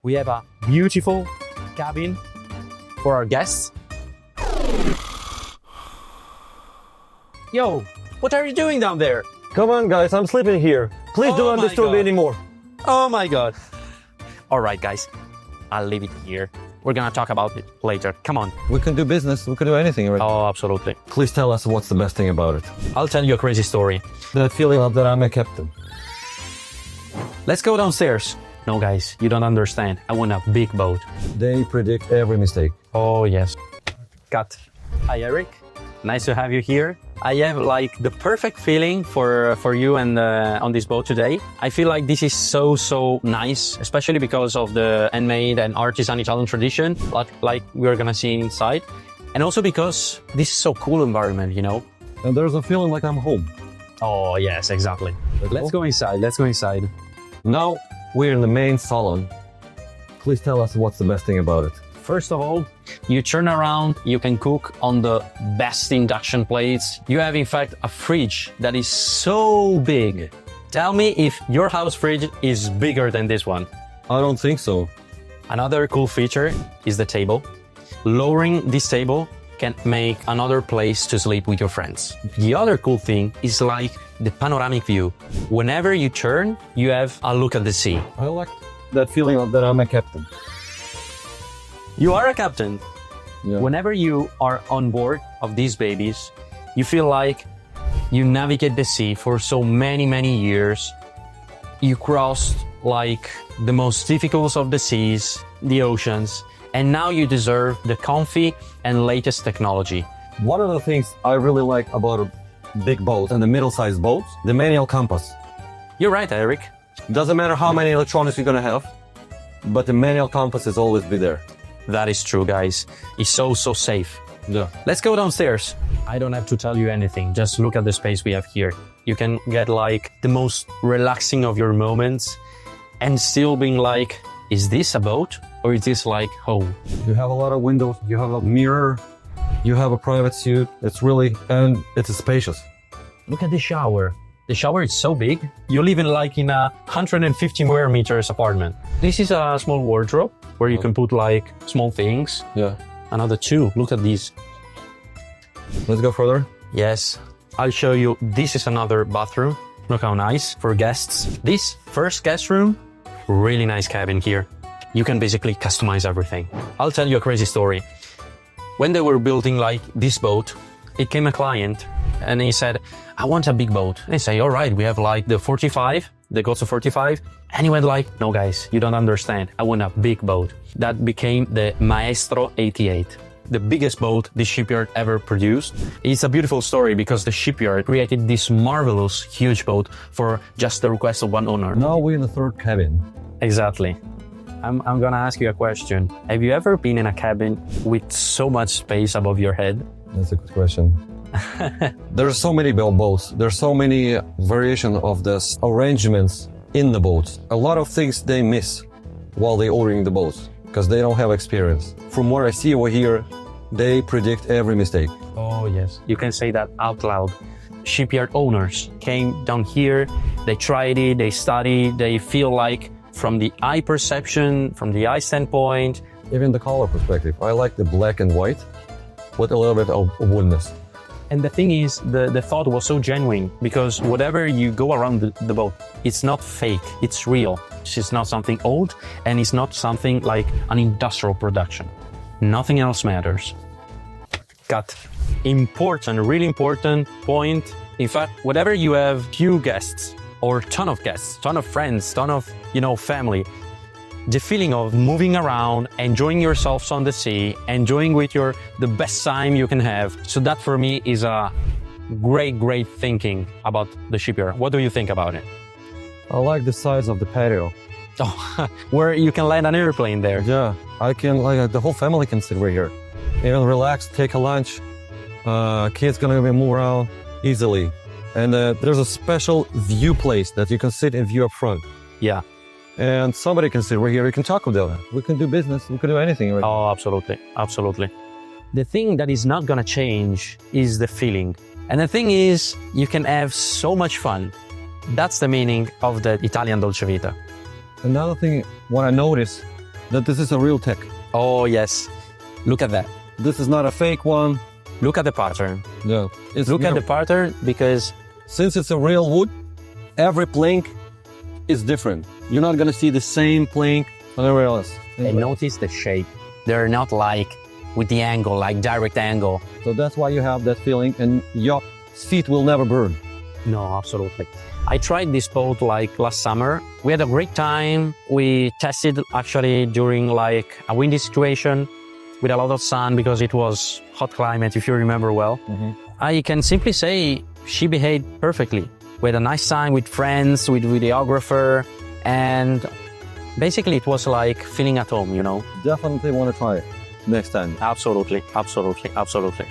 We have a beautiful cabin for our guests. Yo, what are you doing down there? Come on, guys, I'm sleeping here. Please do not disturb me anymore. Oh my God. All right, guys, I'll leave it here. We're gonna talk about it later. Come on. We can do business. We can do anything, right? Oh, absolutely. Please tell us what's the best thing about it. I'll tell you a crazy story. That feeling of that I'm a captain. Let's go downstairs. No, guys, you don't understand. I want a big boat. They predict every mistake. Oh, yes. Cut. Hi, Eric. Nice to have you here. I have like the perfect feeling for you and on this boat today. I feel like this is so nice, especially because of the handmade and artisan Italian tradition, like we're gonna see inside. And also because this is so cool environment, you know? And there's a feeling like I'm home. Oh, yes, exactly. Let's go inside. Let's go inside. Now we're in the main salon. Please tell us what's the best thing about it. First of all, you turn around, you can cook on the best induction plates. You have, in fact, a fridge that is so big. Tell me if your house fridge is bigger than this one. I don't think so. Another cool feature is the table. Lowering this table can make another place to sleep with your friends. The other cool thing is like the panoramic view. Whenever you turn, you have a look at the sea. I like that feeling of that I'm a captain. You are a captain. Yeah. Whenever you are on board of these babies, you feel like you navigate the sea for so many years. You crossed like the most difficult of the seas, the oceans, and now you deserve the comfy and latest technology. One of the things I really like about a big boat and the middle-sized boats, the manual compass. You're right, Eric. Doesn't matter how many electronics you're gonna have, but the manual compass is always be there. That is true, guys. It's so safe. Yeah. Let's go downstairs. I don't have to tell you anything. Just look at the space we have here. You can get like the most relaxing of your moments and still being like, is this a boat or is this like home? You have a lot of windows, you have a mirror, you have a private suite. And it's spacious. Look at the shower. The shower is so big. You live in like in a 150 square meters apartment. This is a small wardrobe where you can put like small things. Yeah. Another two. Look at these. Let's go further. Yes. I'll show you. This is another bathroom. Look how nice for guests. This first guest room, really nice cabin here. You can basically customize everything. I'll tell you a crazy story. When they were building like this boat, it came a client and he said, I want a big boat. And I say, all right, we have like the 45, the Gozzo 45. And he went like, no guys, you don't understand. I want a big boat. That became the Maestro 88. The biggest boat the shipyard ever produced. It's a beautiful story because the shipyard created this marvelous, huge boat for just the request of one owner. Now we're in the third cabin. Exactly. I'm gonna ask you a question. Have you ever been in a cabin with so much space above your head? That's a good question. There's so many boats. There's so many variation of this arrangements in the boats. A lot of things they miss while they're ordering the boats because they don't have experience. From what I see over here, they predict every mistake. Oh, yes. You can say that out loud. Shipyard owners came down here, they tried it, they studied, they feel like from the eye perception, from the eye standpoint. Even the color perspective. I like the black and white with a little bit of woodness. And the thing is, the thought was so genuine because whatever you go around the boat, it's not fake, it's real. It's not something old and it's not something like an industrial production. Nothing else matters. Cut. Important, really important point. In fact, whatever you have few guests or ton of guests, ton of friends, ton of, family, the feeling of moving around, enjoying yourselves on the sea, enjoying with the best time you can have. So that for me is a great thinking about the shipyard. What do you think about it? I like the size of the patio. Oh, where you can land an airplane there. Yeah, I can, the whole family can sit right here. Even relax, take a lunch. Kids gonna move around easily. And there's a special view place that you can sit and view up front. Yeah. And somebody can sit right here, we can talk with them. We can do business, we can do anything. Right? Oh, absolutely, absolutely. The thing that is not gonna change is the feeling. And the thing is, you can have so much fun. That's the meaning of the Italian Dolce Vita. Another thing, what I noticed that this is a real tech. Oh yes, look at that. This is not a fake one. Look at the pattern. Yeah. Look at the pattern, because since it's a real wood, every plank is different. You're not gonna see the same plank anywhere else. and notice the shape. They're not like with the angle, like direct angle. So that's why you have that feeling, and your feet will never burn. No, absolutely. I tried this boat like last summer. We had a great time. We tested actually during like a windy situation with a lot of sun because it was hot climate, if you remember well. I can simply say she behaved perfectly. We had a nice time with friends, with videographer, and basically it was like feeling at home, you know? Definitely want to try it next time. Absolutely, absolutely, absolutely.